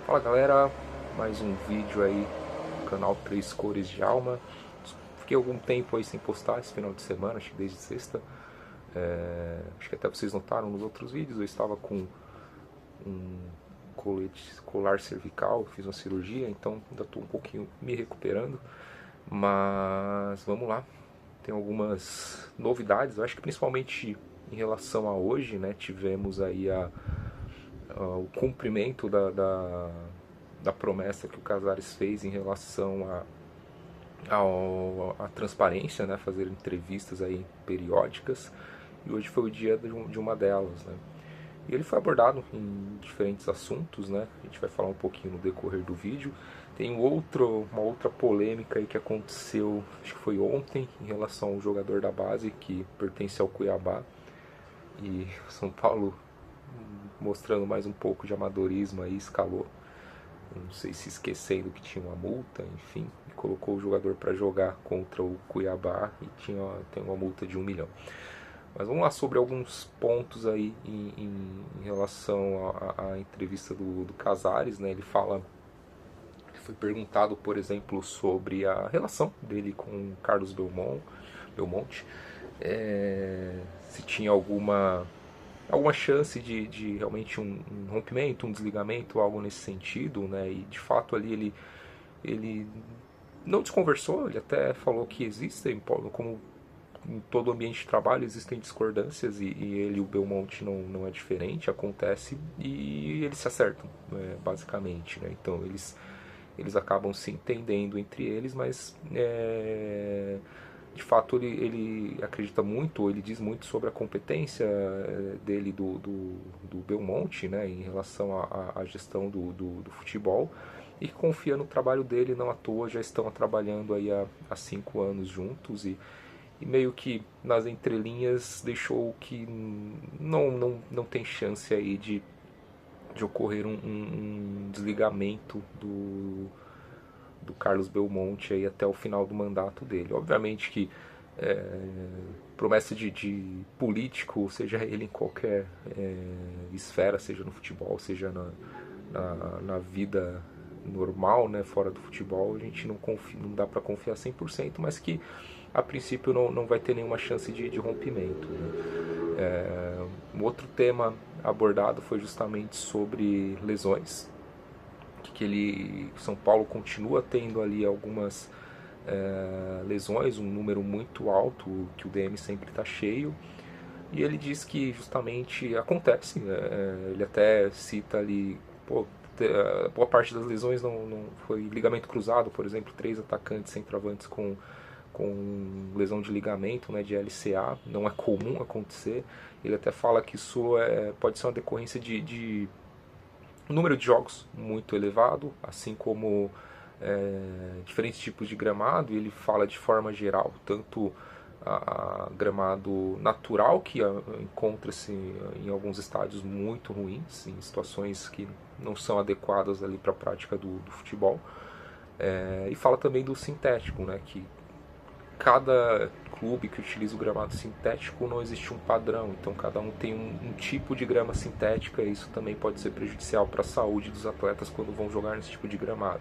Fala galera, mais um vídeo aí no canal Três Cores de Alma. Fiquei algum tempo aí sem postar esse final de semana, acho que desde sexta. Acho que até vocês notaram nos outros vídeos, eu estava com um colar cervical, fiz uma cirurgia, então ainda estou um pouquinho me recuperando. Mas vamos lá, tem algumas novidades, eu acho que principalmente em relação a hoje, né? Tivemos aí o cumprimento da promessa que o Casares fez em relação à transparência, né, fazer entrevistas aí periódicas, e hoje foi o dia de uma delas, né. E ele foi abordado em diferentes assuntos, né, a gente vai falar um pouquinho no decorrer do vídeo. Tem uma outra polêmica aí que aconteceu, acho que foi ontem, em relação ao jogador da base que pertence ao Cuiabá, e o São Paulo, mostrando mais um pouco de amadorismo aí, escalou, não sei se esquecendo que tinha uma multa, enfim, e colocou o jogador para jogar contra o Cuiabá e tem uma multa de 1 milhão. Mas vamos lá sobre alguns pontos aí em relação à entrevista do Casares, né? Ele foi perguntado, por exemplo, sobre a relação dele com o Carlos Belmonte, se tinha alguma chance de realmente um rompimento, um desligamento, algo nesse sentido, né? E de fato ali ele não desconversou, ele até falou que existem, como em todo ambiente de trabalho, existem discordâncias e ele e o Belmonte não é diferente, acontece e eles se acertam, né, basicamente, né? Então eles acabam se entendendo entre eles, mas de fato ele acredita muito, ou ele diz muito sobre a competência dele do Belmonte, né, em relação à gestão do futebol, e que confia no trabalho dele, não à toa já estão trabalhando aí há 5 anos juntos, e meio que nas entrelinhas deixou que não tem chance aí de ocorrer um desligamento do Carlos Belmonte aí até o final do mandato dele. Obviamente que promessa de político, seja ele em qualquer esfera, seja no futebol, seja na vida normal, né, fora do futebol, a gente não dá para confiar 100%, mas que a princípio não vai ter nenhuma chance de rompimento, né? Um outro tema abordado foi justamente sobre lesões, que São Paulo continua tendo ali algumas lesões, um número muito alto, que o DM sempre está cheio, e ele diz que justamente acontece, ele até cita ali, pô, boa parte das lesões não foi ligamento cruzado, por exemplo, 3 atacantes centroavantes com lesão de ligamento, né, de LCA, não é comum acontecer. Ele até fala que isso pode ser uma decorrência de um número de jogos muito elevado, assim como diferentes tipos de gramado, e ele fala de forma geral, tanto a gramado natural, que encontra-se em alguns estádios muito ruins, em situações que não são adequadas ali para a prática do futebol, e fala também do sintético, né, que cada clube que utiliza o gramado sintético não existe um padrão, então cada um tem um tipo de grama sintética, e isso também pode ser prejudicial para a saúde dos atletas quando vão jogar nesse tipo de gramado.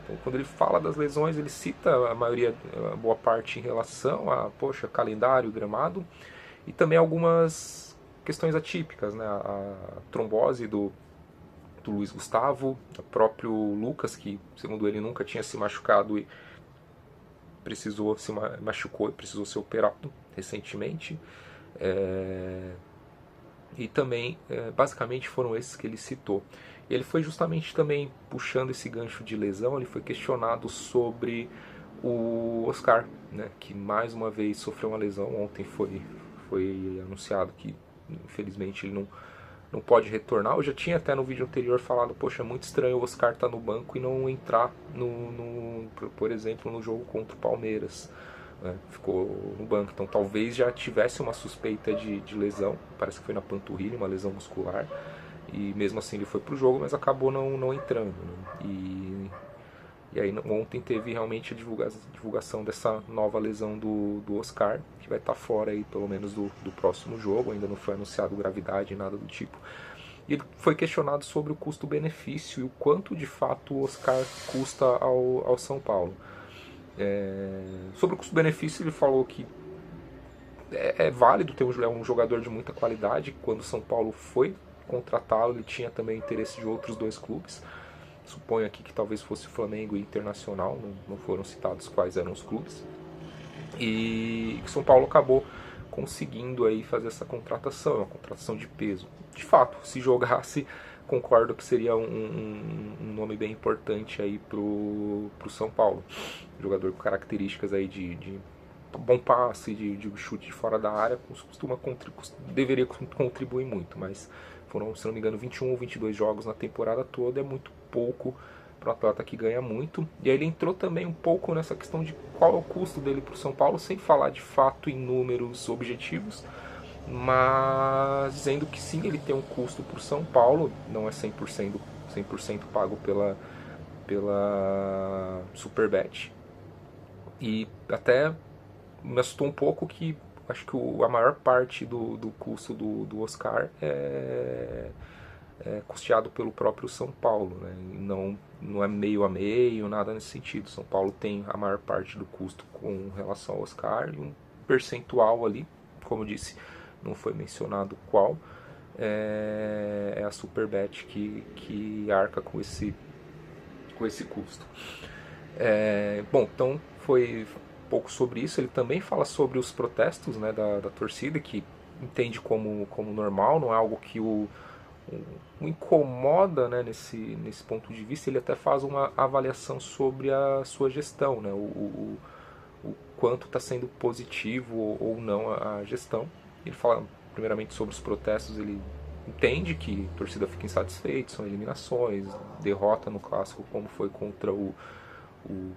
Então, quando ele fala das lesões, ele cita a maioria, a boa parte em relação a, poxa, calendário, gramado, e também algumas questões atípicas, né? A trombose do Luiz Gustavo, o próprio Lucas, que segundo ele nunca tinha se machucado e machucou e precisou ser operado recentemente. E também, basicamente, foram esses que ele citou. E ele foi justamente também puxando esse gancho de lesão, ele foi questionado sobre o Oscar, né, que mais uma vez sofreu uma lesão. Ontem foi anunciado que, infelizmente, ele não pode retornar. Eu já tinha até no vídeo anterior falado, poxa, é muito estranho o Oscar estar no banco e não entrar, por exemplo, no jogo contra o Palmeiras, né? Ficou no banco, então talvez já tivesse uma suspeita de lesão, parece que foi na panturrilha, uma lesão muscular, e mesmo assim ele foi pro jogo, mas acabou não entrando, né? E aí ontem teve realmente a divulgação dessa nova lesão do Oscar, que vai estar fora aí pelo menos do próximo jogo, ainda não foi anunciado gravidade, nada do tipo. E ele foi questionado sobre o custo-benefício e o quanto de fato o Oscar custa ao São Paulo. Sobre o custo-benefício, ele falou que é válido ter um jogador de muita qualidade. Quando o São Paulo foi contratá-lo, ele tinha também interesse de outros dois clubes. Suponho aqui que talvez fosse Flamengo e Internacional, não foram citados quais eram os clubes. E o São Paulo acabou conseguindo aí fazer essa contratação, uma contratação de peso. De fato, se jogasse, concordo que seria um nome bem importante aí pro São Paulo. Jogador com características aí de bom passe, de chute de fora da área, deveria contribuir muito, mas foram, se não me engano, 21 ou 22 jogos na temporada toda, é muito pouco para um atleta que ganha muito. E aí ele entrou também um pouco nessa questão de qual é o custo dele para o São Paulo, sem falar de fato em números objetivos, mas dizendo que sim, ele tem um custo para o São Paulo, não é 100% pago pela Superbet. E até me assustou um pouco que acho que a maior parte do custo do Oscar é custeado pelo próprio São Paulo, né? E não é meio a meio, nada nesse sentido. São Paulo tem a maior parte do custo com relação ao Oscar e um percentual ali, como eu disse, não foi mencionado qual, é a Superbet que arca com esse custo. Bom, então foi um pouco sobre isso. Ele também fala sobre os protestos, né, da torcida, que entende como normal, não é algo que o incomoda, né, nesse ponto de vista. Ele até faz uma avaliação sobre a sua gestão, né, o quanto está sendo positivo ou não a gestão. Ele fala primeiramente sobre os protestos. Ele entende que a torcida fica insatisfeita, são eliminações, derrota no clássico como foi contra o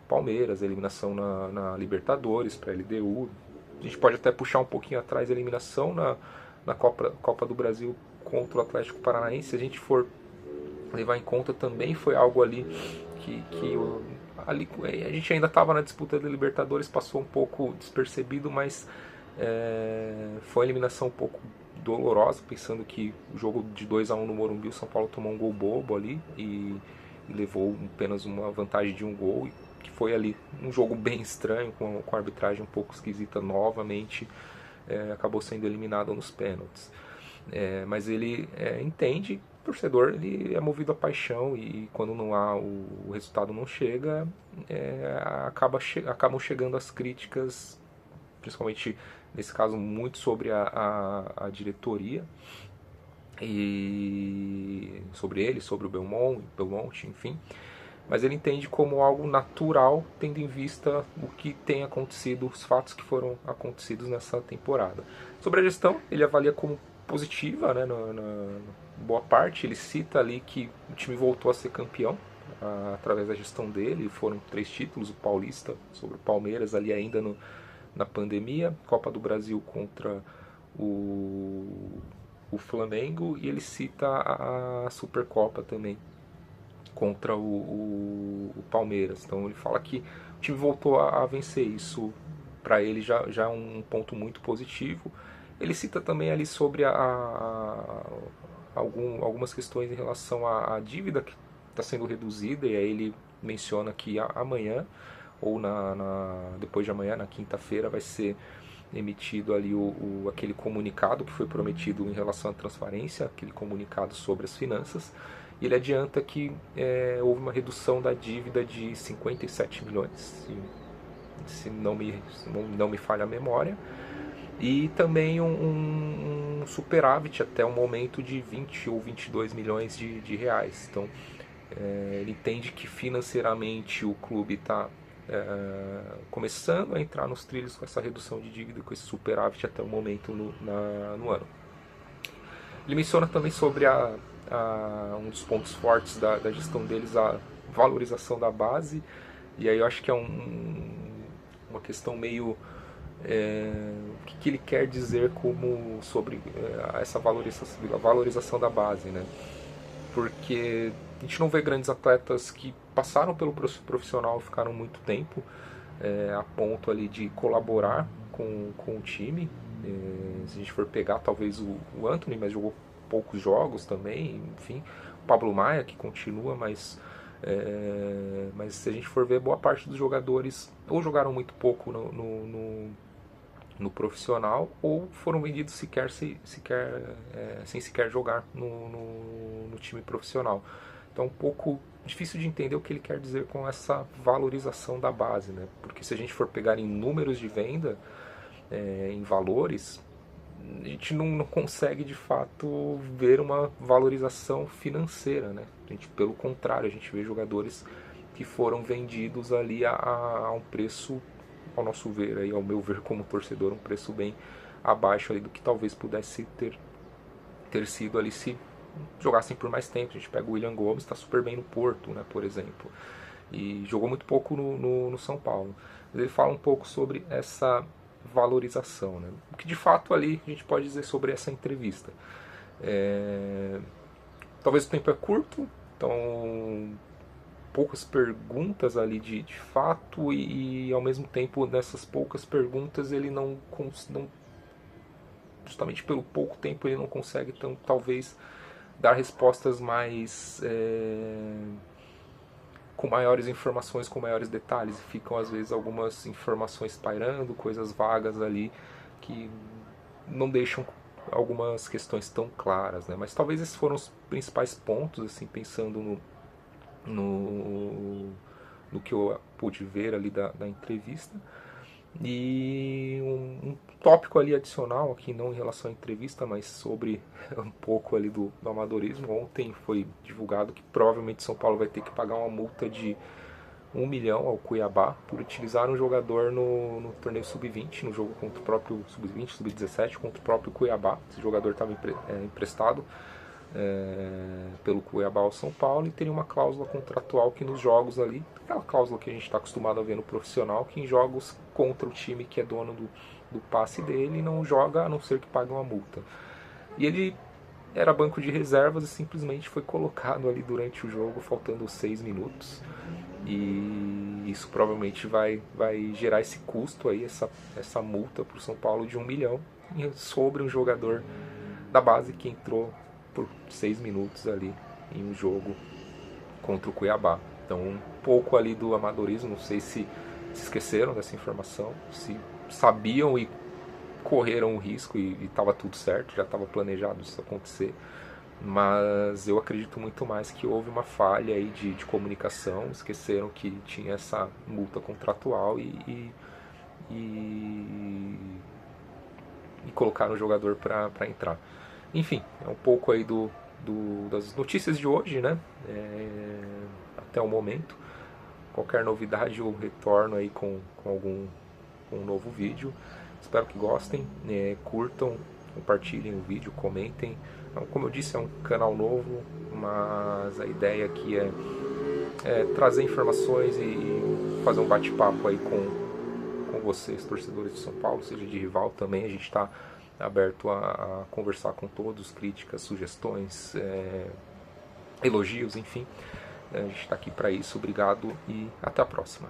Palmeiras, a eliminação na Libertadores para a LDU. A gente pode até puxar um pouquinho atrás a eliminação na Copa do Brasil contra o Atlético Paranaense. Se a gente for levar em conta, também foi algo ali que ali, a gente ainda estava na disputa da Libertadores, passou um pouco despercebido, mas foi uma eliminação um pouco dolorosa, pensando que o jogo de 2-1 no Morumbi, o São Paulo tomou um gol bobo ali e levou apenas uma vantagem de um gol, que foi ali um jogo bem estranho, com a arbitragem um pouco esquisita novamente, acabou sendo eliminado nos pênaltis. Mas ele entende, o torcedor ele é movido a paixão, e quando não há o resultado não chega, acabam chegando as críticas, principalmente nesse caso muito sobre a diretoria, e sobre ele, sobre o Belmonte, enfim. Mas ele entende como algo natural, tendo em vista o que tem acontecido, os fatos que foram acontecidos nessa temporada. Sobre a gestão, ele avalia como positiva, né, na boa parte. Ele cita ali que o time voltou a ser campeão através da gestão dele. Foram 3 títulos, o Paulista sobre o Palmeiras ali ainda na pandemia, Copa do Brasil contra o Flamengo, e ele cita a Supercopa também contra o Palmeiras. Então ele fala que o time voltou a vencer. Isso para ele já é um ponto muito positivo. Ele cita também ali sobre algumas questões em relação à dívida que está sendo reduzida, e aí ele menciona que amanhã ou depois de amanhã, na quinta-feira, vai ser emitido ali aquele comunicado que foi prometido em relação à transparência, aquele comunicado sobre as finanças. E ele adianta que houve uma redução da dívida de 57 milhões, se não me falha a memória, e também um superávit até o momento de 20 ou 22 milhões de reais. Então ele entende que financeiramente o clube está começando a entrar nos trilhos com essa redução de dívida, com esse superávit até o momento no ano. Ele menciona também sobre um dos pontos fortes da gestão deles, a valorização da base, e aí eu acho que é uma questão meio o que ele quer dizer sobre essa valorização da base, né? Porque a gente não vê grandes atletas que passaram pelo profissional e ficaram muito tempo a ponto ali de colaborar com o time. Se a gente for pegar talvez o Antony, mas jogou poucos jogos também, enfim. O Pablo Maia, que continua, mas se a gente for ver, boa parte dos jogadores ou jogaram muito pouco no profissional ou foram vendidos sem sequer jogar no time profissional. Então é um pouco difícil de entender o que ele quer dizer com essa valorização da base, né? Porque se a gente for pegar em números de venda, em valores, a gente não consegue de fato ver uma valorização financeira, né? Pelo contrário, a gente vê jogadores que foram vendidos ali a um preço, ao nosso ver, aí, ao meu ver como torcedor, um preço bem abaixo ali do que talvez pudesse ter sido ali se jogassem por mais tempo. A gente pega o William Gomes, está super bem no Porto, né, por exemplo, e jogou muito pouco no São Paulo. Mas ele fala um pouco sobre essa valorização, né? O que de fato ali a gente pode dizer sobre essa entrevista. Talvez o tempo é curto, então poucas perguntas ali de fato e ao mesmo tempo nessas poucas perguntas ele não justamente pelo pouco tempo ele não consegue talvez dar respostas mais com maiores informações, com maiores detalhes, e ficam às vezes algumas informações pairando, coisas vagas ali que não deixam algumas questões tão claras, né? Mas talvez esses foram os principais pontos, assim, pensando no que eu pude ver ali da entrevista. E um tópico ali adicional, aqui não em relação à entrevista, mas sobre um pouco ali do amadorismo. Ontem foi divulgado que provavelmente São Paulo vai ter que pagar uma multa de 1 milhão ao Cuiabá por utilizar um jogador no torneio Sub-20, no jogo contra o próprio Sub-20, Sub-17, contra o próprio Cuiabá. Esse jogador estava emprestado pelo Cuiabá ao São Paulo e teria uma cláusula contratual que nos jogos ali, aquela cláusula que a gente está acostumado a ver no profissional, que em jogos contra o time que é dono do passe dele não joga a não ser que pague uma multa. E ele era banco de reservas e simplesmente foi colocado ali durante o jogo, faltando 6 minutos. E isso provavelmente vai gerar esse custo aí, essa multa para o São Paulo de 1 milhão sobre um jogador da base que entrou por 6 minutos ali em um jogo contra o Cuiabá. Então um pouco ali do amadorismo, não sei se esqueceram dessa informação, se sabiam e correram o risco e estava tudo certo, já estava planejado isso acontecer, mas eu acredito muito mais que houve uma falha aí de comunicação, esqueceram que tinha essa multa contratual e colocaram o jogador para entrar. Enfim, é um pouco aí das notícias de hoje, né? Até o momento. Qualquer novidade eu retorno aí com um novo vídeo. Espero que gostem, curtam, compartilhem o vídeo, comentem. Como eu disse, é um canal novo, mas a ideia aqui é trazer informações e fazer um bate-papo aí com vocês, torcedores de São Paulo, seja de rival também. A gente está aberto a conversar com todos, críticas, sugestões, elogios, enfim. A gente está aqui para isso. Obrigado e até a próxima.